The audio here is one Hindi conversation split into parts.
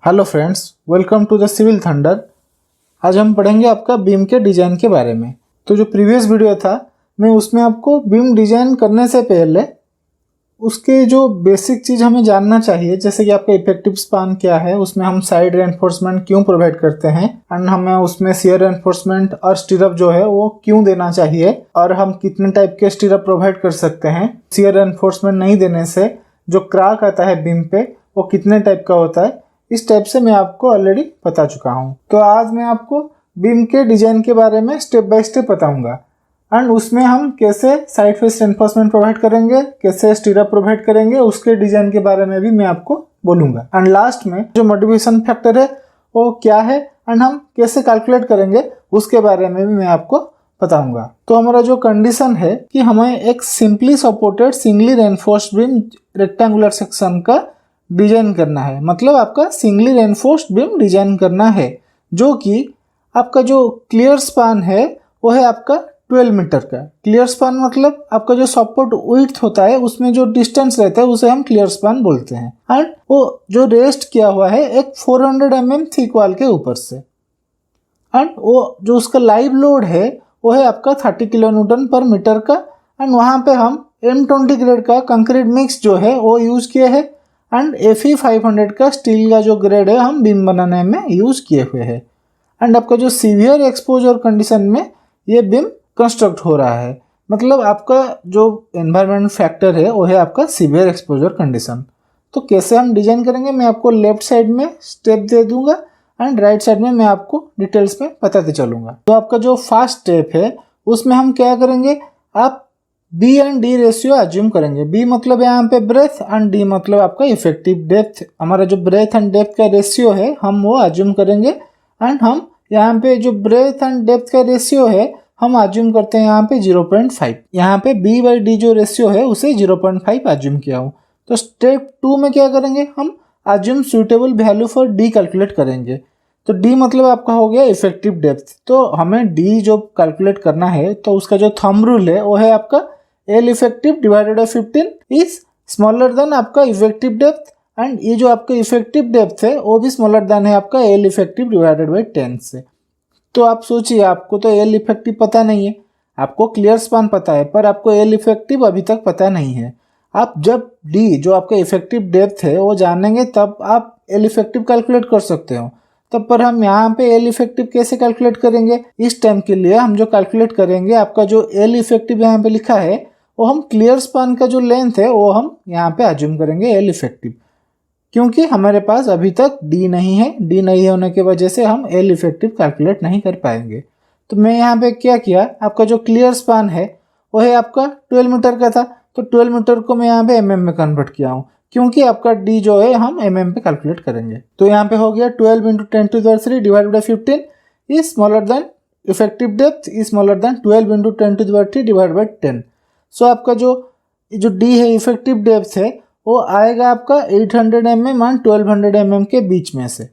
Hello friends, welcome to the civil thunder. आज हम पढ़ेंगे आपका बीम के डिज़ाइन के बारे में। तो जो प्रीवियस वीडियो था मैं उसमें आपको बीम डिज़ाइन करने से पहले उसके जो बेसिक चीज़ हमें जानना चाहिए, जैसे कि आपका इफेक्टिव स्पान क्या है, उसमें हम साइड रेनफोर्समेंट क्यों प्रोवाइड करते हैं एंड हमें उसमें शियर रेनफोर्समेंट और स्टीरअप जो है वो क्यों देना चाहिए और हम कितने टाइप के स्टीरअप प्रोवाइड कर सकते हैं। शियर रेनफोर्समेंट नहीं देने से जो क्रैक आता है बीम पे वो कितने टाइप का होता है, इस टाइप से मैं आपको ऑलरेडी बता चुका हूँ। तो आज मैं आपको बीम के डिजाइन के बारे में स्टेप बाय स्टेप बताऊंगा एंड उसमें हम कैसे साइड फेस रेनफोर्समेंट प्रोवाइड करेंगे, कैसे स्टीरअप प्रोवाइड करेंगे, उसके डिजाइन के बारे में भी मैं आपको बोलूंगा। एंड लास्ट में जो मोटिवेशन फैक्टर है वो क्या है एंड हम कैसे कैलकुलेट करेंगे उसके बारे में भी मैं आपको बताऊंगा। तो हमारा जो कंडीशन है कि हमें एक simply supported singly reinforced beam rectangular section का डिजाइन करना है, मतलब आपका सिंगली रेनफोर्स्ड बीम डिजाइन करना है, जो कि आपका जो क्लियर स्पान है वो है आपका 12 मीटर का। क्लियर स्पान मतलब आपका जो सपोर्ट विड्थ होता है उसमें जो डिस्टेंस रहता है उसे हम क्लियर स्पान बोलते हैं। एंड वो जो रेस्ट किया हुआ है एक 400 mm थिक वॉल के ऊपर से। एंड वो जो उसका लाइव लोड है वो है आपका 30 किलोन्यूटन पर मीटर का। एंड वहाँ पे हम M20 ग्रेड का कंक्रीट मिक्स जो है वो यूज किए हैं एंड Fe 500 का स्टील का जो ग्रेड है हम बीम बनाने में यूज किए हुए हैं। एंड आपका जो सीवियर एक्सपोजर कंडीशन में ये बीम कंस्ट्रक्ट हो रहा है, मतलब आपका जो एनवायरमेंट फैक्टर है वो है आपका सीवियर एक्सपोजर कंडीशन। तो कैसे हम डिजाइन करेंगे मैं आपको लेफ्ट साइड में स्टेप दे दूंगा एंड राइट साइड में मैं आपको डिटेल्स में बताते चलूंगा। तो आपका जो फर्स्ट स्टेप है उसमें हम क्या करेंगे, आप B and D ratio assume करेंगे। B मतलब यहाँ पे ब्रेथ एंड D मतलब आपका इफेक्टिव डेप्थ। हमारा जो ब्रेथ एंड डेप्थ का रेशियो है हम वो अज्यूम करेंगे एंड हम यहाँ पे जो ब्रेथ एंड डेप्थ का रेशियो है हम अज्यूम करते हैं यहाँ पे 0.5। यहाँ पे B/D जो रेशियो है उसे 0.5 अज्यूम किया हूँ। तो स्टेप 2 में क्या करेंगे, हम assume suitable value for D calculate करेंगे। तो D मतलब आपका हो गया इफेक्टिव डेप्थ। तो हमें D जो कैलकुलेट करना है तो उसका जो थंब रूल है वो है आपका L effective divided by 15 is smaller than आपका इफेक्टिव डेप्थ। एंड ये जो आपका इफेक्टिव डेप्थ है वो भी स्मॉलर देन है आपका L इफेक्टिव डिवाइडेड बाय 10 से। तो आप सोचिए, आपको तो L इफेक्टिव पता नहीं है, आपको क्लियर स्पान पता है पर आपको L इफेक्टिव अभी तक पता नहीं है। आप जब D जो आपका इफेक्टिव डेप्थ है वो जानेंगे तब आप L इफेक्टिव कैलकुलेट कर सकते हो। तब पर हम यहाँ पे L इफेक्टिव कैसे कैलकुलेट करेंगे, इस टाइम के लिए हम जो कैलकुलेट करेंगे आपका जो L इफेक्टिव यहाँ पे लिखा है वो हम क्लियर स्पान का जो लेंथ है वो हम यहाँ पे अज्यूम करेंगे L इफेक्टिव, क्योंकि हमारे पास अभी तक D नहीं है। D नहीं होने की वजह से हम L इफेक्टिव कैलकुलेट नहीं कर पाएंगे। तो मैं यहाँ पे क्या किया, आपका जो क्लियर स्पान है वो है आपका 12 मीटर का था, तो 12 मीटर को मैं यहाँ पे mm में कन्वर्ट किया हूँ, क्योंकि आपका D जो है हम mm पे कैलकुलेट करेंगे। तो यहाँ पे हो गया 12 × 10⁻³ divided by 15 is smaller than effective depth is smaller than 12 × 10⁻³ divided by 10। सो आपका जो D है इफेक्टिव डेप्थ है वो आएगा आपका 800 mm और 1200 mm के बीच में से।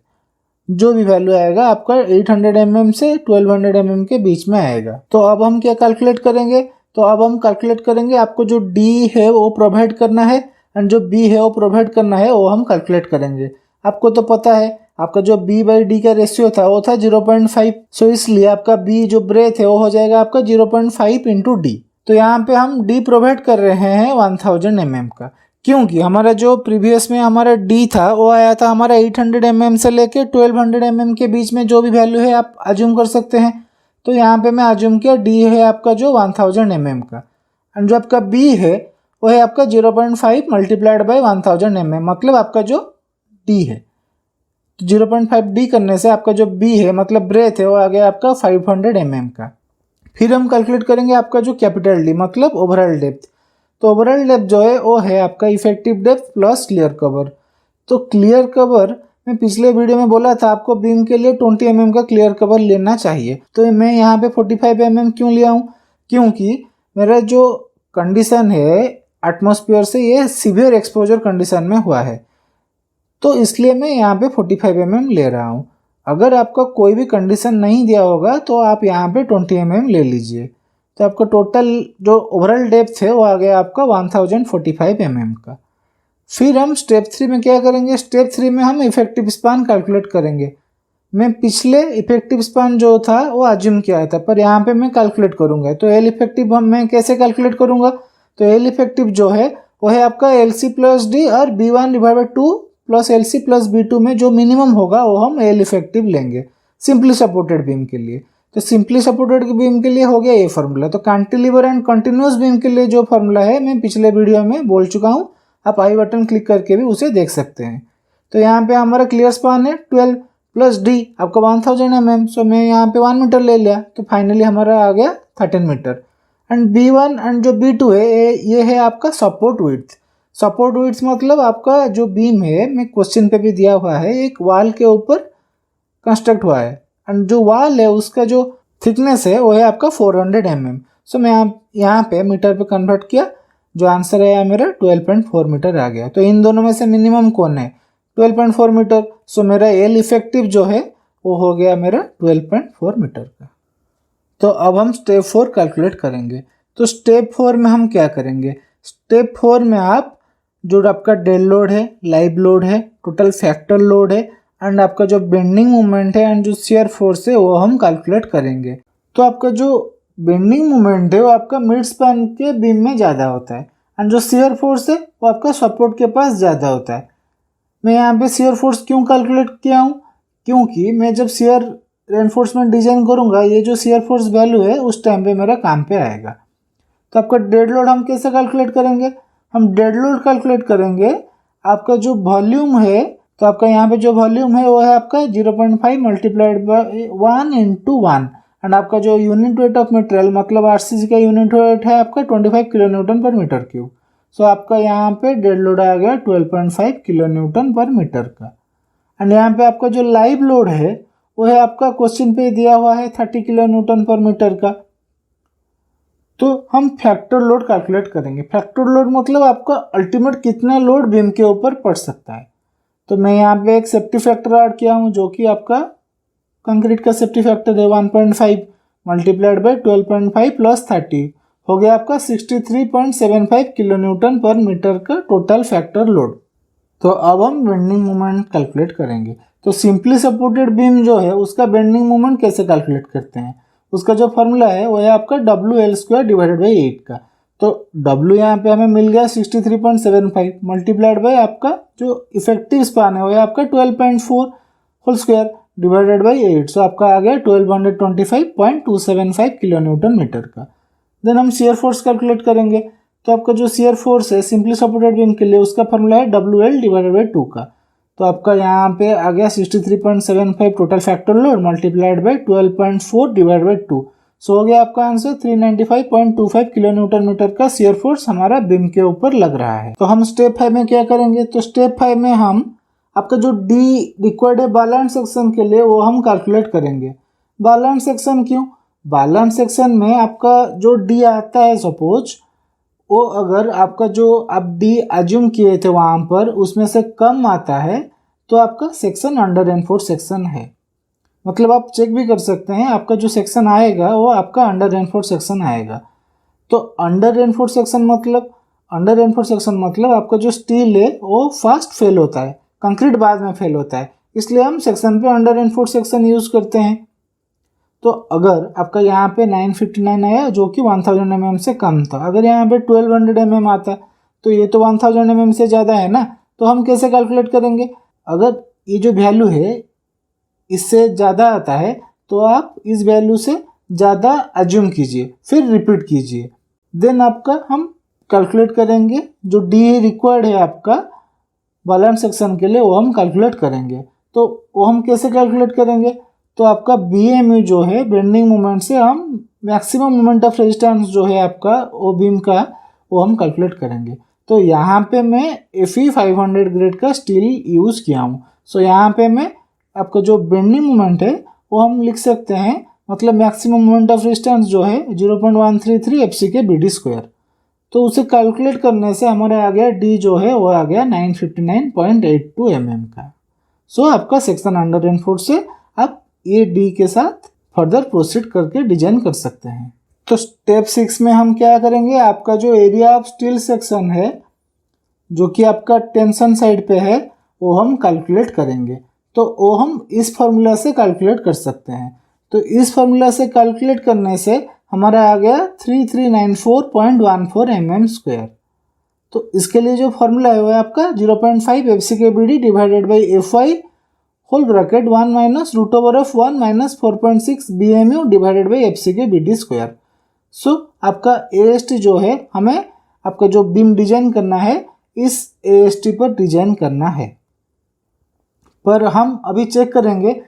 जो भी वैल्यू आएगा आपका 800 mm से 1200 mm के बीच में आएगा। तो अब हम क्या कैलकुलेट करेंगे, तो अब हम कैलकुलेट करेंगे आपको जो D है वो प्रोवाइड करना है एंड जो B है वो प्रोवाइड करना है, वो हम कैलकुलेट करेंगे। आपको तो पता है आपका जो B/D का रेशियो था वो था 0.5। सो इसलिए आपका B जो ब्रेथ है वो हो जाएगा आपका 0.5 × D। तो यहाँ पे हम D प्रोवाइड कर रहे हैं 1000 mm का, क्योंकि हमारा जो प्रीवियस में हमारा D था वो आया था हमारा 800 mm से लेके 1200 mm के बीच में, जो भी वैल्यू है आप अज्यूम कर सकते हैं। तो यहाँ पे मैं अज्यूम किया D है आपका जो 1000 mm का एंड जो आपका B है वो है आपका 0.5 मल्टीप्लाइड बाय 1000 mm, मतलब आपका जो D है। 0.5 D करने से आपका जो B है मतलब ब्रेथ है वो आ गया आपका 500 mm का। फिर हम कैलकुलेट करेंगे आपका जो कैपिटल D मतलब ओवरऑल डेप्थ। तो ओवरऑल डेप्थ जो है वो है आपका effective depth plus clear cover. तो क्लियर कवर मैं पिछले वीडियो में बोला था आपको बीम के लिए 20 mm का क्लियर कवर लेना चाहिए। तो मैं यहाँ पे 45 mm क्यों लिया हूँ, क्योंकि मेरा जो कंडीशन है एटमॉस्फेयर से ये सीवियर एक्सपोजर कंडीशन में हुआ है, तो इसलिए मैं यहाँ पे 45 mm ले रहा हूँ। अगर आपका कोई भी कंडीशन नहीं दिया होगा तो आप यहाँ पे 20 mm ले लीजिए। तो आपका टोटल जो ओवरऑल डेप्थ है वो आ गया आपका 1045 mm का। फिर हम स्टेप 3 में क्या करेंगे, स्टेप 3 में हम इफेक्टिव स्पान कैलकुलेट करेंगे। मैं पिछले इफेक्टिव स्पान जो था वो अज्यूम किया था, पर यहाँ पे मैं कैलकुलेट करूंगा। तो एल इफेक्टिव मैं कैसे कैलकुलेट करूंगा, तो एल इफेक्टिव जो है वो है आपका एल सी प्लस डी और B1/2 plus L C plus B2 में जो मिनिमम होगा वो हम एल इफेक्टिव लेंगे सिंपली सपोर्टेड बीम के लिए। तो सिंपली सपोर्टेड बीम के लिए हो गया ये फॉर्मूला। तो कैंटिलीवर एंड कंटिन्यूअस बीम के लिए जो फॉर्मूला है मैं पिछले वीडियो में बोल चुका हूँ, आप आई बटन क्लिक करके भी उसे देख सकते हैं। तो यहाँ पे हमारा क्लियर स्पान है 12 प्लस डी आपका 1000 mm। सो मैं यहाँ पे 1 मीटर ले लिया, तो फाइनली हमारा आ गया 13 मीटर। एंड B1 एंड जो B2 है ये है आपका सपोर्ट विड्थ। सपोर्ट विड्थ मतलब आपका जो बीम है, मैं क्वेश्चन पे भी दिया हुआ है, एक वाल के ऊपर कंस्ट्रक्ट हुआ है एंड जो वाल है उसका जो थिकनेस है वो है आपका 400 mm। सो मैं यहाँ पे मीटर पे कन्वर्ट किया, जो आंसर है मेरा 12.4 मीटर आ गया। तो इन दोनों में से मिनिमम कौन है, 12.4 मीटर। सो मेरा एल इफेक्टिव जो है वो हो गया मेरा 12.4 मीटर का। तो अब हम स्टेप 4 कैलकुलेट करेंगे। तो स्टेप 4 में हम क्या करेंगे, स्टेप 4 में आप जो आपका डेड लोड है, लाइव लोड है, टोटल फैक्टर लोड है एंड आपका जो बेंडिंग मोमेंट है एंड जो शियर फोर्स है वो हम कैलकुलेट करेंगे। तो आपका जो बेंडिंग मोमेंट है वो आपका मिड स्पैन के बीम में ज़्यादा होता है एंड जो शियर फोर्स है वो आपका सपोर्ट के पास ज़्यादा होता है। मैं यहाँ पे शियर फोर्स क्यों कैलकुलेट किया हूँ, क्योंकि मैं जब शियर रेनफोर्समेंट डिजाइन करूँगा ये जो शियर फोर्स वैल्यू है उस टाइम पे मेरा काम पे आएगा। तो आपका डेड लोड हम कैसे कैलकुलेट करेंगे, हम डेड लोड कैलकुलेट करेंगे आपका जो वॉल्यूम है। तो आपका यहाँ पे जो वॉल्यूम है वो है आपका 0.5 मल्टीप्लाइड बाई 1 इंटू 1 एंड आपका जो यूनिट वेट ऑफ मटेरियल मतलब आरसीसी का यूनिट वेट है आपका 25 किलो न्यूटन पर मीटर क्यूब। सो आपका यहाँ पे डेड लोड आ गया 12.5 किलो न्यूटन पर मीटर का। एंड यहाँ पे आपका जो लाइव लोड है वो है आपका क्वेश्चन पे दिया हुआ है 30 किलो न्यूटन पर मीटर का। तो हम फैक्टर लोड कैलकुलेट करेंगे। फैक्टर लोड मतलब आपका अल्टीमेट कितना लोड बीम के ऊपर पड़ सकता है। तो मैं यहाँ पे एक सेफ्टी फैक्टर ऐड किया हूँ जो कि आपका कंक्रीट का सेफ्टी फैक्टर है 1.5 मल्टीप्लाइड बाई 12.5 प्लस 30 हो गया आपका 63.75 किलो न्यूटन पर मीटर का टोटल फैक्टर लोड। तो अब हम बेंडिंग मोमेंट कैलकुलेट करेंगे। तो सिंपली सपोर्टेड बीम जो है उसका बेंडिंग मोमेंट कैसे कैलकुलेट करते हैं, उसका जो फॉर्मूला है वो है आपका WL² डिवाइडेड बाई 8 का। तो W यहाँ पे हमें मिल गया 63.75 मल्टीप्लाइड बाई आपका जो इफेक्टिव स्पान है वो है आपका 12.4 होल स्क्वायर डिवाइडेड बाई 8। सो आपका आ गया 1225.275 किलो न्यूटन मीटर का। देन हम शियर फोर्स कैलकुलेट करेंगे। तो आपका जो शियर फोर्स है सिंपली सपोर्टेड बीम के लिए उसका फॉर्मूला है WL डिवाइडेड बाई 2 का। तो आपका यहाँ पे आ गया 63.75 total factor load multiplied by 12.4 divide by 2। सो हो गया आपका आंसर 395.25 किलो न्यूटन मीटर का शियर फोर्स हमारा बीम के ऊपर लग रहा है। तो हम स्टेप 5 में क्या करेंगे, तो स्टेप 5 में हम आपका जो डी रिक्वायर्ड है बैलेंस सेक्शन के लिए वो हम कैलकुलेट करेंगे। बैलेंस सेक्शन क्यों, बैलेंस सेक्शन में आपका जो डी आता है सपोज वो अगर आपका जो आप डी अज्यूम किए थे वहाँ पर उसमें से कम आता है तो आपका सेक्शन अंडर रेनफोर्स सेक्शन है। मतलब आप चेक भी कर सकते हैं आपका जो सेक्शन आएगा वो आपका अंडर रेनफोर्स सेक्शन आएगा। तो अंडर रेनफोर्स सेक्शन मतलब आपका जो स्टील है वो फास्ट फेल होता है, कंक्रीट बाद में फेल होता है, इसलिए हम सेक्शन पे अंडर रेनफोर्स सेक्शन यूज करते हैं। तो अगर आपका यहाँ पे 959 आया जो कि 1000 mm से कम था, अगर यहाँ पे 1200 mm आता तो ये तो 1000 mm से ज़्यादा है ना। तो हम कैसे कैलकुलेट करेंगे, अगर ये जो वैल्यू है इससे ज़्यादा आता है तो आप इस वैल्यू से ज़्यादा अज्यूम कीजिए फिर रिपीट कीजिए। देन आपका हम कैलकुलेट करेंगे जो डी रिक्वायर्ड है आपका बैलेंस सेक्शन के लिए वो हम कैलकुलेट करेंगे। तो वो हम कैसे कैलकुलेट करेंगे, तो आपका BMU जो है बेंडिंग मोमेंट से हम मैक्सिमम मोमेंट ऑफ रेजिस्टेंस जो है आपका वो बीम का वो हम कैलकुलेट करेंगे। तो यहाँ पे मैं FE 500 ग्रेड का स्टील यूज़ किया हूँ। सो यहाँ पे मैं आपका जो बेंडिंग मोमेंट है वो हम लिख सकते हैं, मतलब मैक्सिमम मोमेंट ऑफ रेजिस्टेंस जो है 0.133 FCK BD²। तो उसे कैलकुलेट करने से हमारे आ गया डी जो है वो आ गया 959.82 mm का। सो आपका सेक्शन अंडर रेनफोर्स से आप ये डी के साथ फर्दर प्रोसीड करके डिजाइन कर सकते हैं। तो स्टेप 6 में हम क्या करेंगे, आपका जो एरिया ऑफ स्टील सेक्शन है जो कि आपका टेंशन साइड पे है वो हम कैलकुलेट करेंगे। तो वो हम इस फॉर्मूला से कैलकुलेट कर सकते हैं। तो इस फॉर्मूला से कैलकुलेट करने से हमारा आ गया 3394.14 mm²। तो इसके लिए जो फॉर्मूला है वो है आपका 0.5 FCKBD divided by FY whole bracket 1 minus root over of 1 minus 4.6 BMU divided by FCKBD²। So आपका AST जो है हमें आपका जो बीम डिजाइन करना है इस AST पर डिजाइन करना है। पर हम अभी चेक करेंगे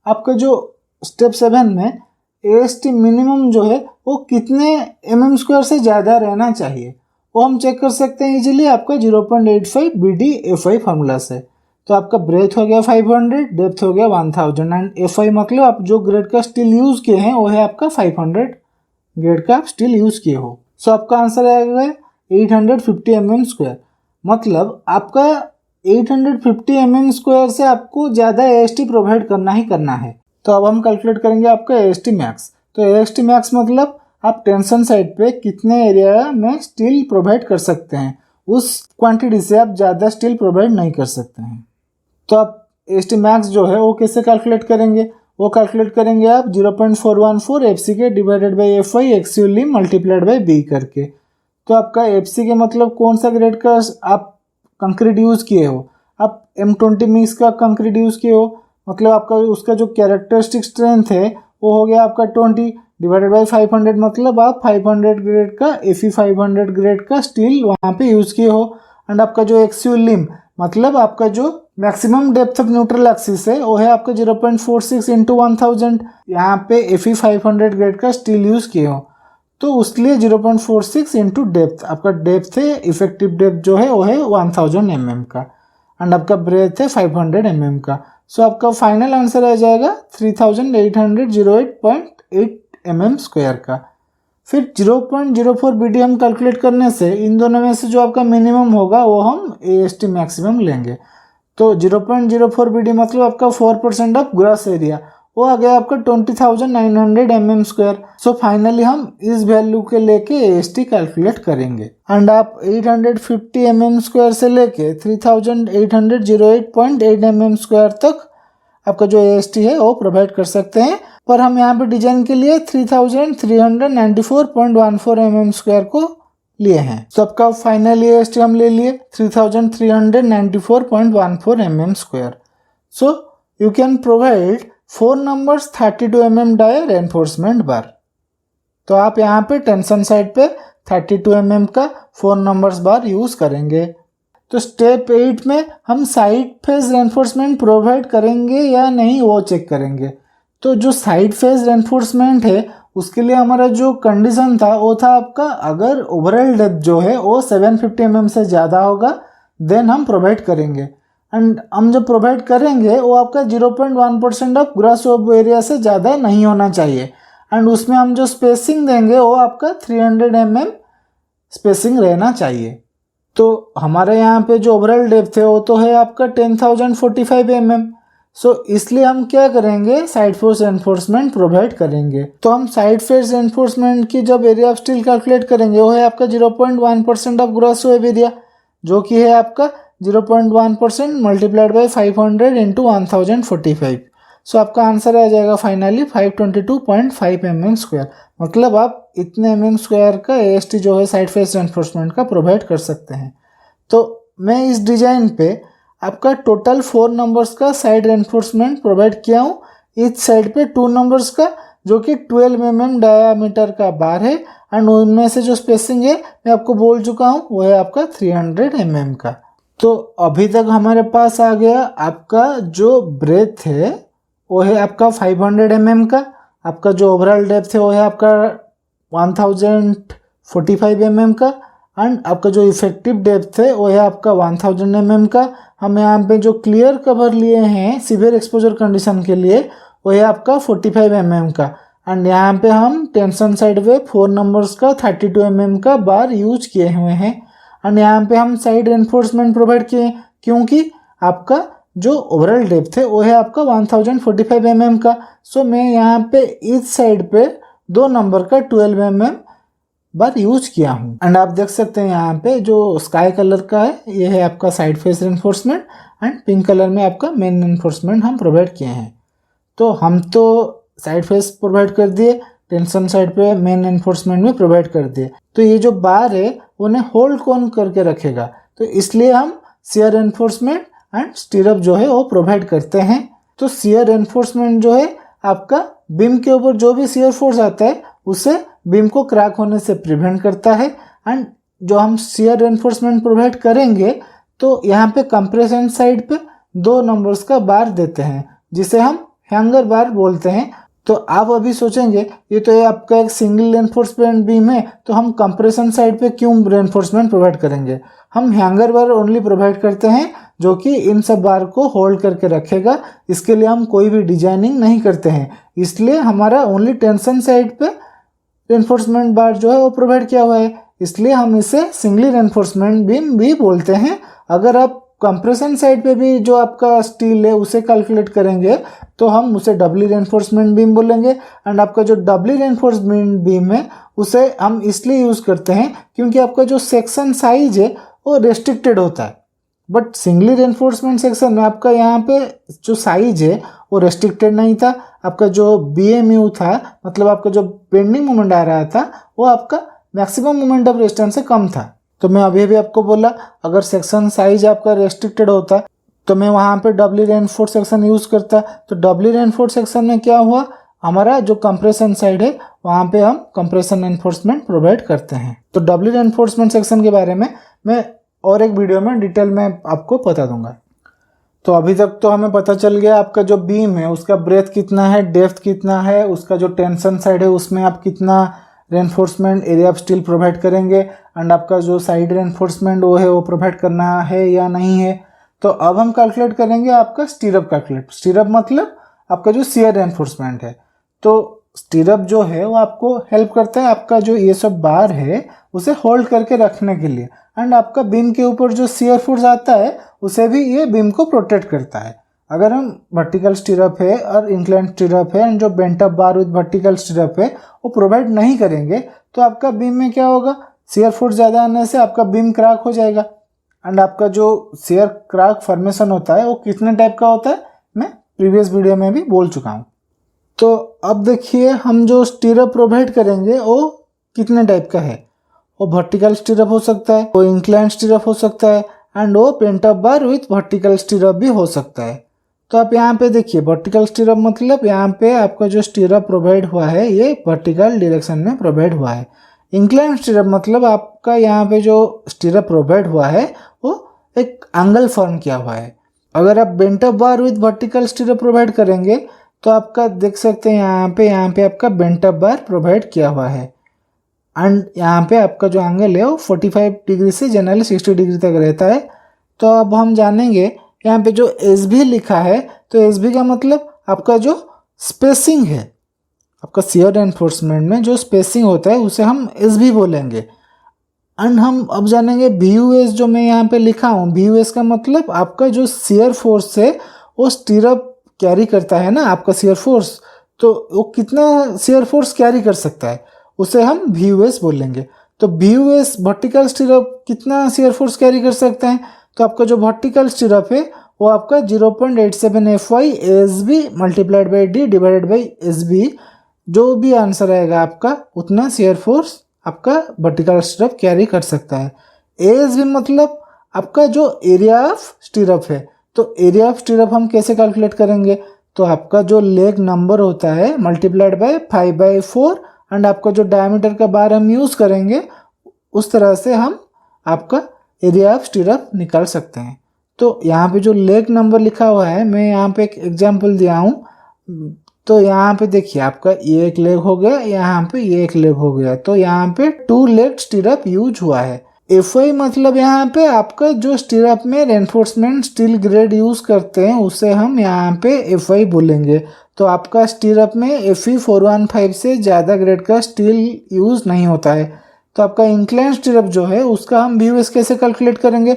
आपका जो स्टेप 7 में AST मिनिमम जो है वो कितने mm² से ज़्यादा रहना चाहिए, वो हम चेक कर सकते हैं इजीली आपका 0.85 BD FI फार्मूला से। तो आपका ब्रेथ हो गया 500, डेप्थ हो गया 1000 एंड FI मतलब आप जो ग्रेड का स्टील यूज़ किए हैं वो है आपका 500 ग्रेड का आप स्टील यूज़ किए हो। सो आपका आंसर आएगा 850 mm²। मतलब आपका 850 mm² से आपको ज़्यादा AST प्रोवाइड करना ही करना है। तो अब हम कैलकुलेट करेंगे आपका AST मैक्स। तो AST मैक्स मतलब आप टेंशन साइड पे कितने एरिया में स्टील प्रोवाइड कर सकते हैं, उस क्वांटिटी से आप ज़्यादा स्टील प्रोवाइड नहीं कर सकते हैं। तो आप AST मैक्स जो है वो कैसे कैलकुलेट करेंगे, वो कैलकुलेट करेंगे आप 0.414 FCK divided by FI actually multiplied by B करके। तो आपका FCK मतलब कौन सा ग्रेड का आप कंक्रीट यूज़ किए हो, आप M20 मिक्स का कंक्रीट यूज़ किए हो, मतलब आपका उसका जो कैरेक्टरिस्टिक स्ट्रेंथ है वो हो गया आपका 20 डिवाइडेड बाई 500 मतलब आप 500 ग्रेड का Fe 500 ग्रेड का स्टील वहाँ पे यूज़ किए हो। एंड आपका जो एक्सियल लिम मतलब आपका जो maximum depth of neutral axis है वो है आपका 0.46 इंटू 1000, यहाँ पे Fe 500 ग्रेड का स्टील यूज़ किए हो तो उसके लिए 0.46 इंटू डेप्थ, आपका डेप्थ है इफेक्टिव डेप्थ जो है वो है 1000 mm का एंड आपका ब्रेथ है 500 mm का। सो आपका फाइनल आंसर आ जाएगा 3808.8 mm² का। फिर 0.04 BD हम कैलकुलेट करने से इन दोनों में से जो आपका मिनिमम होगा वो हम AST मैक्सिमम लेंगे। तो 0.04 BD मतलब आपका 4% ऑफ ग्रॉस एरिया, वो आ गया आपका 20,900 mm²। सो फाइनली हम इस वैल्यू के लेके AST कैलकुलेट करेंगे एंड आप 850 mm² से लेके 3808.8 mm² तक आपका जो AST है वो प्रोवाइड कर सकते हैं। पर हम यहाँ पे डिजाइन के लिए 3394.14 mm² को लिए हैं। तो आपका फाइनल AST हम ले लिए 3394.14 mm²। So you can provide 4 numbers 32 mm dia reinforcement bar. तो आप यहाँ पे टेंशन साइड पे 32 mm का 4 numbers बार यूज करेंगे। तो स्टेप 8 में हम साइड फेज रेनफोर्समेंट प्रोवाइड करेंगे या नहीं वो चेक करेंगे। तो जो साइड फेज रेनफोर्समेंट है उसके लिए हमारा जो कंडीशन था वो था आपका अगर ओवरऑल डेप्थ जो है वो 750 mm से ज़्यादा होगा देन हम प्रोवाइड करेंगे। एंड हम जब प्रोवाइड करेंगे वो आपका 0.1% ऑफ ग्रॉस एरिया से ज़्यादा नहीं होना चाहिए एंड उसमें हम जो स्पेसिंग देंगे वो आपका 300 mm स्पेसिंग रहना चाहिए। तो हमारे यहाँ पे जो ओवरऑल डेप्थ है वो तो है आपका 10,045 mm। सो इसलिए हम क्या करेंगे साइड फेस रेनफोर्समेंट प्रोवाइड करेंगे। तो हम साइड फेस रेनफोर्समेंट की जब एरिया ऑफ स्टील कैलकुलेट करेंगे वो है आपका 0.1% ऑफ ग्रॉस वेब एरिया जो कि है आपका 0.1% मल्टीप्लाइड बाई 500 इंटू 1045। सो आपका आंसर आ जाएगा फाइनली 522.5 mm²। मतलब आप इतने mm² का AST जो है साइड फेस रेनफोर्समेंट का प्रोवाइड कर सकते हैं। तो मैं इस डिजाइन पे आपका टोटल 4 numbers का साइड रेनफोर्समेंट प्रोवाइड किया हूँ। इस साइड पे 2 numbers का जो कि 12 mm डायामीटर का बार है एंड उनमें से जो स्पेसिंग है मैं आपको बोल चुका हूँ वो है आपका 300 mm का। तो अभी तक हमारे पास आ गया आपका जो ब्रेथ है वो है आपका 500 mm का, आपका जो ओवरऑल डेप्थ है वो है आपका 1045 mm का एंड आपका जो इफेक्टिव डेप्थ है वो है आपका 1000 mm का। हम यहाँ पे जो क्लियर कवर लिए हैं सीवियर एक्सपोजर कंडीशन के लिए वो है आपका 45 mm का एंड यहाँ पे हम टेंशन साइड पे 4 numbers का 32 mm का बार यूज किए हुए हैं एंड यहाँ पे हम साइड रेनफोर्समेंट प्रोवाइड किए क्योंकि आपका जो ओवरऑल डेप्थ है वो है आपका 1045 mm का। सो मैं यहाँ पे इस साइड पे 2 नंबर का 12 mm बार यूज किया हूँ। एंड आप देख सकते हैं यहाँ पे जो स्काई कलर का है ये है आपका side face reinforcement and pink colour में आपका मेन रेनफोर्समेंट हम प्रोवाइड किए हैं। तो हम तो साइड फेस प्रोवाइड कर दिए, टेंशन साइड पे मेन एनफोर्समेंट में प्रोवाइड कर दिए। तो ये जो बार है उन्हें होल्ड कौन करके रखेगा, तो इसलिए हम शियर एनफोर्समेंट एंड स्टीरअप जो है वो प्रोवाइड करते हैं। तो शियर एनफोर्समेंट जो है आपका बीम के ऊपर जो भी शियर फोर्स आता है उसे बीम को क्रैक होने से प्रिवेंट करता है। एंड जो हम शियर एनफोर्समेंट प्रोवाइड करेंगे तो यहाँ पे कंप्रेशन साइड पे 2 नंबर्स का बार देते हैं जिसे हम हैंगर बार बोलते हैं। तो आप अभी सोचेंगे ये तो ये आपका एक सिंगल रेनफोर्समेंट बीम है तो हम कंप्रेशन साइड पे क्यों रेनफोर्समेंट प्रोवाइड करेंगे। हम हैंगर बार ओनली प्रोवाइड करते हैं जो कि इन सब बार को होल्ड करके रखेगा। इसके लिए हम कोई भी डिजाइनिंग नहीं करते हैं, इसलिए हमारा ओनली टेंशन साइड पे रेनफोर्समेंट बार जो है वो प्रोवाइड किया हुआ है, इसलिए हम इसे सिंगली रेनफोर्समेंट बीम भी बोलते हैं। अगर आप कंप्रेशन साइड पे भी जो आपका स्टील है उसे कैलकुलेट करेंगे तो हम उसे डबली रेनफोर्समेंट बीम बोलेंगे। एंड आपका जो डबली रेनफोर्समेंट बीम है उसे हम इसलिए यूज़ करते हैं क्योंकि आपका जो सेक्शन साइज है वो रेस्ट्रिक्टेड होता है। बट सिंगली रेनफोर्समेंट सेक्शन में आपका यहाँ पे जो साइज है वो रेस्ट्रिक्टेड नहीं था। आपका जो BMU था, मतलब आपका जो बेंडिंग मोमेंट आ रहा था वो आपका मैक्सिमम मोमेंट ऑफ रेजिस्टेंस से कम था। तो मैं अभी भी आपको बोला अगर सेक्शन साइज आपका रेस्ट्रिक्टेड होता तो मैं वहाँ पे डबली रेनफोर्स सेक्शन यूज़ करता। तो डबली रेनफोर्स सेक्शन में क्या हुआ, हमारा जो कंप्रेशन साइड है वहाँ पे हम कंप्रेशन रेनफोर्समेंट प्रोवाइड करते हैं। तो डबली रेनफोर्समेंट सेक्शन के बारे में मैं और एक वीडियो में डिटेल में आपको बता दूंगा। तो अभी तक तो हमें पता चल गया आपका जो बीम है उसका ब्रेथ कितना है, डेप्थ कितना है, उसका जो टेंशन साइड है उसमें आप कितना reinforcement area of steel provide करेंगे एंड आपका जो साइड रेनफोर्समेंट वो है वो प्रोवाइड करना है या नहीं है। तो अब हम कैलकुलेट करेंगे आपका स्टीरअप कैलकुलेट। स्टीरअप मतलब आपका जो शियर रेनफोर्समेंट है। तो स्टीरअप जो है वो आपको हेल्प करता है आपका जो ये सब बार है उसे होल्ड करके रखने के लिए। एंड आपका बीम के ऊपर जो शियर फोर्स आता है उसे भी ये बीम को प्रोटेक्ट करता है। अगर हम वर्टिकल स्टीरअप है और इंक्लाइन स्टीरअप है एंड जो bent up bar with vertical स्टीरअप है वो प्रोवाइड नहीं करेंगे तो आपका बीम में क्या होगा, शियर फोर्स ज़्यादा आने से आपका बीम क्रैक हो जाएगा। एंड आपका जो शियर क्रैक फॉर्मेशन होता है वो कितने टाइप का होता है मैं प्रीवियस वीडियो में भी बोल चुका हूँ। तो अब देखिए हम जो स्टीरअप प्रोवाइड करेंगे वो कितने टाइप का है। वो वर्टिकल स्टीरअप हो सकता है, वो इंक्लाइन स्टीरअप हो सकता है एंड वो pent up bar with vertical स्टीरअप भी हो सकता है। तो आप यहाँ पे देखिए वर्टिकल स्टीरअप मतलब यहाँ पे आपका जो स्टीरअप प्रोवाइड हुआ है ये वर्टिकल डायरेक्शन में प्रोवाइड हुआ है। इंक्लाइन स्टीरअप मतलब आपका यहाँ पे जो स्टीरअप प्रोवाइड हुआ है वो एक एंगल फॉर्म किया हुआ है। अगर आप bent up bar with vertical स्टीरअप provide करेंगे तो आपका देख सकते हैं यहाँ पे आपका बेंट अप बार प्रोवाइड किया हुआ है एंड यहाँ पे आपका जो एंगल है वो 45 डिग्री से जनरली 60 डिग्री तक रहता है। तो अब हम जानेंगे यहाँ पे जो SB लिखा है तो SB का मतलब आपका जो स्पेसिंग है, आपका शियर रेनफोर्समेंट में जो स्पेसिंग होता है उसे हम SB बोलेंगे। एंड हम अब जानेंगे VUS जो मैं यहाँ पे लिखा हूँ। VUS का मतलब आपका जो शियर फोर्स है वो स्टीरअप कैरी करता है ना, आपका शियर फोर्स, तो वो कितना शियर फोर्स कैरी कर सकता है उसे हम VUS बोलेंगे। तो VUS वर्टिकल स्टीरअप कितना शियर फोर्स कैरी कर सकता है, तो आपका जो वर्टिकल स्टीरअप है वो आपका 0.87 FY ASB multiplied by D divided by SB, जो भी आंसर आएगा आपका उतना शियर फोर्स आपका वर्टिकल स्टीरअप कैरी कर सकता है। ASB मतलब आपका जो एरिया ऑफ स्टीरअप है। तो एरिया ऑफ स्टीरअप हम कैसे कैलकुलेट करेंगे, तो आपका जो लेग नंबर होता है मल्टीप्लाइड बाई 5/4 एंड आपका जो डायमीटर का बार हम यूज़ करेंगे उस तरह से हम आपका एरिया ऑफ स्टीरअप निकाल सकते हैं। तो यहाँ पे जो लेग नंबर लिखा हुआ है मैं यहाँ पे एक एग्जांपल दिया हूँ। तो यहाँ पे देखिए आपका ये एक लेग हो गया, यहाँ पे ये एक लेग हो गया, तो यहाँ पे 2 लेग स्टीरअप यूज हुआ है। FY मतलब यहाँ पे आपका जो स्टीरअप में रेनफोर्समेंट स्टील ग्रेड यूज करते हैं उसे हम यहाँ पे FY बोलेंगे। तो आपका स्टीरअप में FE 415 से ज़्यादा ग्रेड का स्टील यूज नहीं होता है। तो आपका इंक्लाइन स्टीरअप जो है उसका हम VUS कैसे कैलकुलेट करेंगे,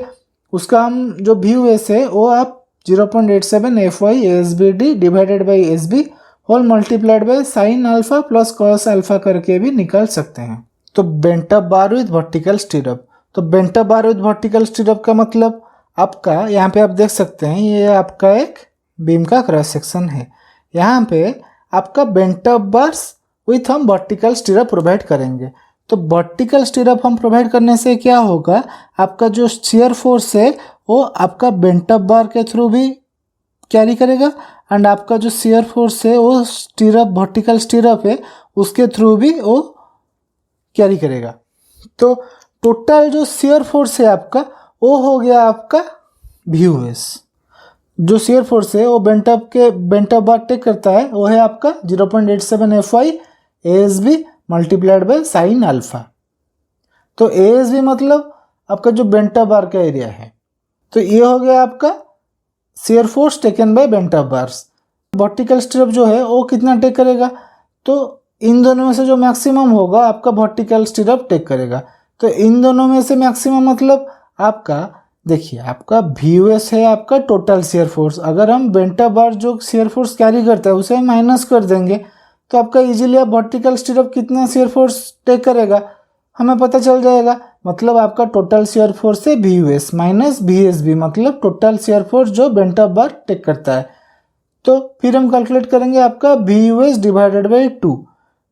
उसका हम जो VUS है वो आप 0.87 FY ASBD divided by SB whole multiplied by sine alpha plus cos alpha करके भी निकाल सकते हैं। तो bent up bar with vertical stirrup. तो bent up bar with vertical stirrup का मतलब आपका यहाँ पे आप देख सकते हैं ये आपका एक बीम का क्रॉस सेक्शन है। यहाँ पे आपका बेंट अप बार्स विथ हम वर्टिकल स्टीरअप प्रोवाइड करेंगे। तो वर्टिकल स्टीरअप हम प्रोवाइड करने से क्या होगा, आपका जो शियर फोर्स है वो आपका बेंट अप बार के थ्रू भी कैरी करेगा एंड आपका जो शियर फोर्स है वो स्टीरअप वर्टिकल स्टीरअप है उसके थ्रू भी वो कैरी करेगा। तो टोटल जो शियर फोर्स है आपका वो हो गया आपका VUS। जो शियर फोर्स है वो बेंट अप बार टेक करता है वो है आपका 0.87 FY ASB multiplied by sine alpha. तो ASB मतलब आपका जो बेंट अप बार का एरिया है। तो ये हो गया आपका shear force taken by bent up bars. Vertical स्टीरअप जो है वो कितना टेक करेगा, तो इन दोनों में से जो मैक्सिमम होगा आपका वर्टिकल स्टीरअप टेक करेगा। तो इन दोनों में से मैक्सिमम मतलब आपका देखिए आपका VUS है आपका टोटल शियर फोर्स। अगर हम बेंट अप बार जो शियर फोर्स कैरी करता है उसे माइनस कर देंगे तो आपका इजीली आप वर्टिकल स्टीरअप कितना शियर फोर्स टेक करेगा हमें पता चल जाएगा। मतलब आपका टोटल शियर फोर्स है VUS माइनस VSB मतलब टोटल शियर फोर्स जो बेंट अप बार टेक करता है। तो फिर हम कैलकुलेट करेंगे आपका VUS डिवाइडेड बाई 2।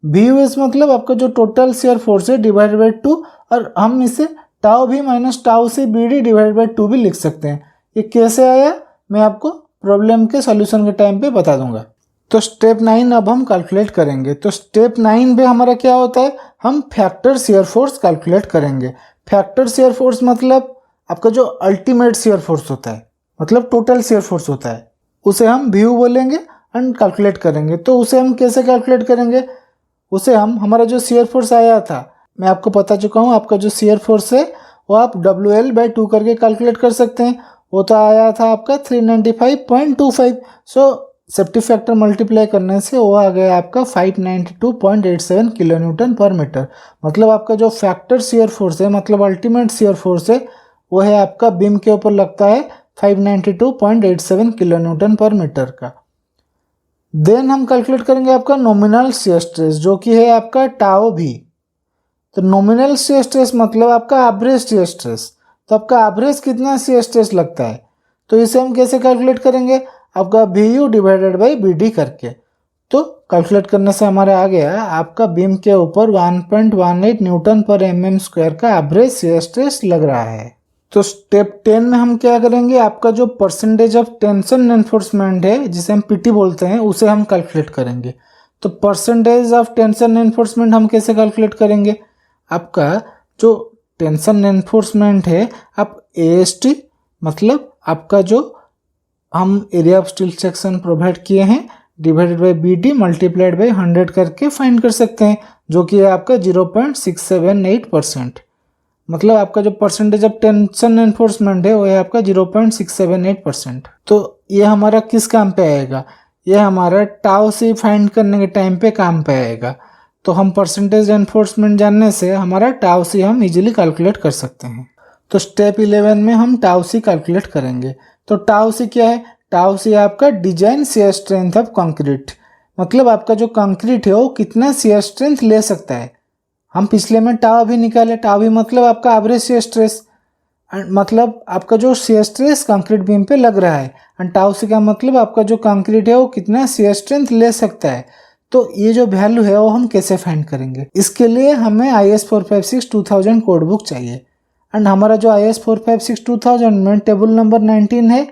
VUS मतलब आपका जो टोटल शियर फोर्स है डिवाइडेड बाई 2 और हम इसे टाउ भी माइनस टाउ से BD डिवाइडेड बाई 2 भी लिख सकते हैं। ये कैसे आया मैं आपको प्रॉब्लम के सॉल्यूशन के टाइम पे बता दूंगा। तो स्टेप 9 अब हम कैलकुलेट करेंगे। तो स्टेप 9 पे हमारा क्या होता है, हम फैक्टर शियर फोर्स कैलकुलेट करेंगे। फैक्टर शियर फोर्स मतलब आपका जो अल्टीमेट शियर फोर्स होता है मतलब टोटल शियर फोर्स होता है उसे हम VU बोलेंगे एंड कैलकुलेट करेंगे। तो उसे हम कैसे कैलकुलेट करेंगे, उसे हम हमारा जो शियर फोर्स आया था मैं आपको बता चुका हूँ। आपका जो शियर फोर्स है वो आप WL/2 करके कैलकुलेट कर सकते हैं। वो तो आया था आपका 395.25। सो सेफ्टी फैक्टर मल्टीप्लाई करने से वो आ गया आपका 592.87 किलोन्यूटन पर मीटर। मतलब आपका जो फैक्टर शियर फोर्स है मतलब अल्टीमेट शियर फोर्स है वो है आपका बीम के ऊपर लगता है 592.87 किलोन्यूटन पर मीटर का। देन हम कैलकुलेट करेंगे आपका नॉमिनल शियर स्ट्रेस जो कि है आपका टाउ भी। तो नॉमिनल शियर स्ट्रेस मतलब आपका एवरेज शियर स्ट्रेस। तो आपका एवरेज कितना शियर स्ट्रेस लगता है तो इसे हम कैसे कैलकुलेट करेंगे, आपका VU डिवाइडेड बाई BD करके। तो कैलकुलेट करने से हमारे आ गया आपका बीम के ऊपर 1.18 न्यूटन पर mm² का एवरेज शियर स्ट्रेस लग रहा है। तो स्टेप 10 में हम क्या करेंगे, आपका जो परसेंटेज ऑफ टेंशन एनफोर्समेंट है जिसे हम PT बोलते हैं उसे हम कैलकुलेट करेंगे। तो परसेंटेज ऑफ टेंशन एनफोर्समेंट हम कैसे कैलकुलेट करेंगे, आपका जो टेंशन एनफोर्समेंट है आप AST मतलब आपका जो हम area of steel section provide किए हैं divided by BD multiplied by 100 करके फाइंड कर सकते हैं जो कि है आपका 0.678%। मतलब आपका जो परसेंटेज ऑफ टेंशन एनफोर्समेंट है वो है आपका 0.678%। तो ये हमारा किस काम पे आएगा, ये हमारा टाउ से फाइंड करने के टाइम पे काम पे आएगा। तो हम परसेंटेज एनफोर्समेंट जानने से हमारा टाउ सी हम इजीली कैलकुलेट कर सकते हैं। तो स्टेप 11 में हम टाउ सी कैलकुलेट करेंगे। तो टाउ सी क्या है, टाउ सी आपका design shear strength of concrete. मतलब आपका जो कंक्रीट है वो कितना शियर स्ट्रेंथ ले सकता है। हम पिछले में टाउ भी निकाले, टाउ भी मतलब आपका एवरेज शियर स्ट्रेस मतलब आपका जो शियर स्ट्रेस कंक्रीट बीम पे लग रहा है एंड टाउ सी का मतलब आपका जो कंक्रीट है वो कितना शियर स्ट्रेंथ ले सकता है। तो ये जो वैल्यू है वो हम कैसे फाइंड करेंगे, इसके लिए हमें IS 456-2000 कोड बुक चाहिए एंड हमारा जो IS 456-2000 में टेबल नंबर 19 है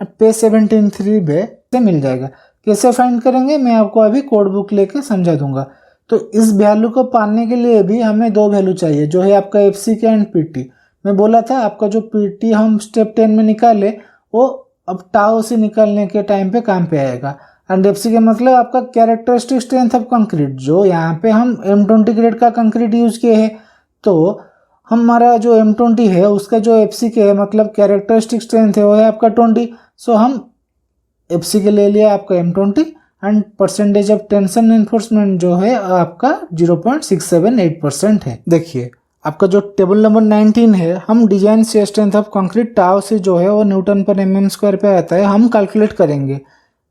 पेज 73 पे से मिल जाएगा। कैसे फाइंड करेंगे मैं आपको अभी कोड बुक लेके समझा दूंगा। तो इस वैल्यू को पाने के लिए भी हमें दो वैल्यू चाहिए जो है आपका FCK एंड PT। मैं बोला था आपका जो PT हम स्टेप 10 में निकाले वो अब टाउ से निकालने के टाइम पे काम पे आएगा एंड FCK मतलब आपका कैरेक्टरिस्टिक स्ट्रेंथ ऑफ कंक्रीट। जो यहाँ पे हम M20 ग्रेड का कंक्रीट यूज किए हैं तो हमारा जो M20 है उसका जो FCK है मतलब कैरेक्टरिस्टिक स्ट्रेंथ है वो है आपका 20। सो हम FCK ले लिया आपका M20 and percentage of tension enforcement जो है आपका 0.678% है। देखिए आपका जो टेबल नंबर 19 है हम design strength of concrete tau से जो है वो न्यूटन पर mm² पे आता है हम कैलकुलेट करेंगे।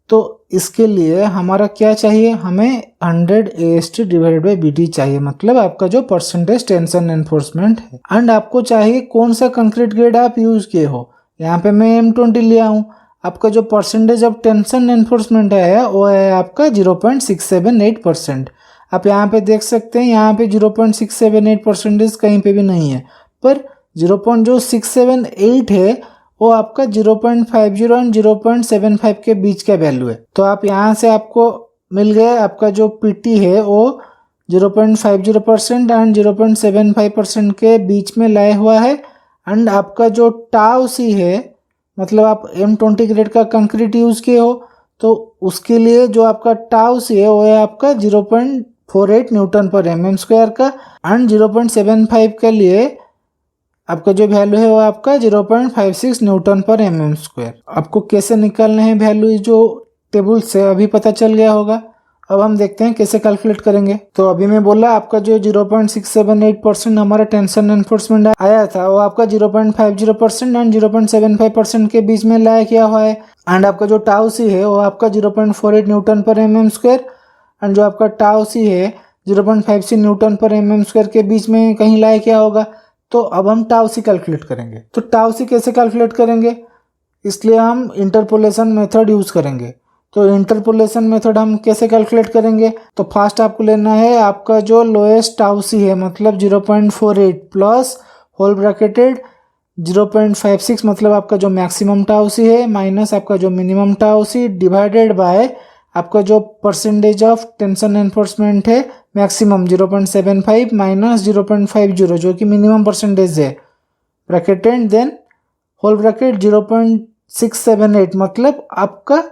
तो इसके लिए हमारा क्या चाहिए, हमें 100 AST डिवाइडेड बाई BT चाहिए, मतलब आपका जो परसेंटेज टेंशन एनफोर्समेंट है। एंड आपको चाहिए कौन सा कंक्रीट ग्रेड आप यूज किए हो। यहाँ पे मैं M20 लिया हूँ। आपका जो परसेंटेज ऑफ टेंशन एनफोर्समेंट है वो है आपका 0.678%। आप यहाँ पे देख सकते हैं, यहाँ पे 0.678% कहीं पे भी नहीं है, पर 0.678 है वो आपका 0.50 एंड 0.75 के बीच का वैल्यू है। तो आप यहाँ से आपको मिल गया आपका जो PT है वो 0.50% एंड 0.75% के बीच में लाया हुआ है। एंड आपका जो टाउ सी है, मतलब आप M20 ग्रेड का कंक्रीट यूज किए हो, तो उसके लिए जो आपका टाउ सी है वो है आपका 0.48 न्यूटन पर mm² का। एंड 0.75 के लिए आपका जो वैल्यू है वो आपका 0.56 न्यूटन पर mm²। आपको कैसे निकालने हैं वैल्यू, जो टेबल से अभी पता चल गया होगा। अब हम देखते हैं कैसे कैलकुलेट करेंगे। तो अभी मैं बोला आपका जो 0.678% हमारा टेंशन एनफोर्समेंट आया था वो आपका 0.50% एंड 0.75% के बीच में लाया किया हुआ है। एंड आपका जो टाउ सी है वो आपका 0.48 न्यूटन पर mm²। एंड जो आपका टाउ सी है 0.56 न्यूटन पर mm² के बीच में कहीं लाया किया होगा। तो अब हम टाउ सी कैलकुलेट करेंगे। तो टाउ सी कैसे कैलकुलेट करेंगे, इसलिए हम इंटरपोलेशन मेथड यूज करेंगे। तो इंटरपोलेशन मेथड हम कैसे कैलकुलेट करेंगे, तो फर्स्ट आपको लेना है आपका जो लोएस्ट टाउ सी है, मतलब 0.48 प्लस होल ब्रैकेटेड 0.56 मतलब आपका जो मैक्सिमम टाउ सी है माइनस आपका जो minimum tau c divided by आपका जो परसेंटेज ऑफ टेंशन एनफोर्समेंट है मैक्सिमम 0.75 माइनस 0.50 जो कि मिनिमम परसेंटेज है, bracket and then whole bracket 0.678 मतलब आपका